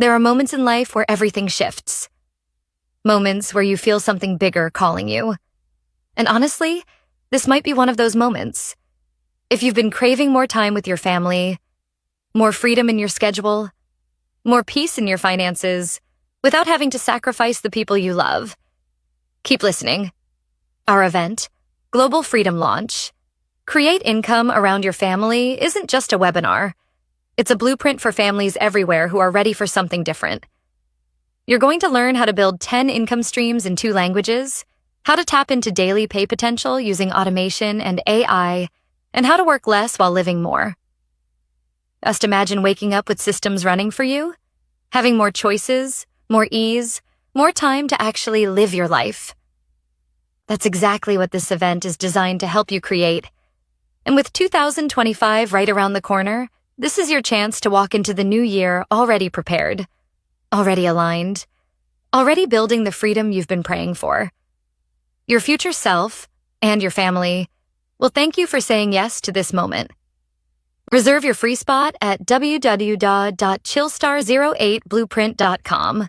There are moments in life where everything shifts. Moments where you feel something bigger calling you. And honestly, this might be one of those moments. If you've been craving more time with your family, more freedom in your schedule, more peace in your finances, without having to sacrifice the people you love, keep listening. Our event, Global Freedom Launch, Create Income Around Your Family, isn't just a webinar. It's a blueprint for families everywhere who are ready for something different. You're going to learn how to build 10 income streams in 2 languages, how to tap into daily pay potential using automation and AI, and how to work less while living more. Just imagine waking up with systems running for you, having more choices, more ease, more time to actually live your life. That's exactly what this event is designed to help you create. And with 2025 right around the corner, this is your chance to walk into the new year already prepared, already aligned, already building the freedom you've been praying for. Your future self and your family will thank you for saying yes to this moment. Reserve your free spot at www.chillstar08blueprint.com.